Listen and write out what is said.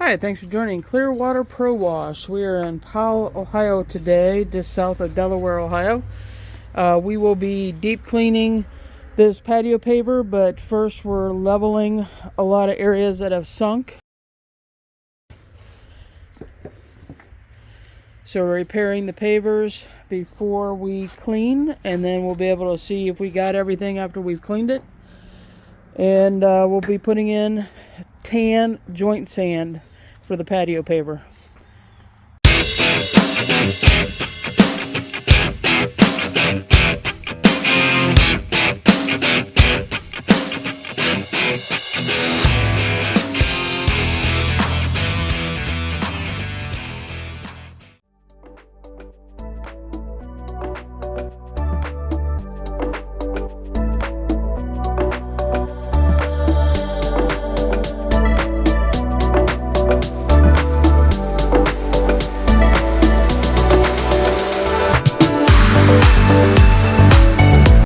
Alright, thanks for joining Clear Water Prowash. We are in Powell, Ohio today, just south of Delaware, Ohio. We will be deep cleaning this patio paver, but first we're leveling a lot of areas that have sunk. So we're repairing the pavers before we clean, and then we'll be able to see if we got everything after we've cleaned it. And we'll be putting in tan joint sand for the patio paver.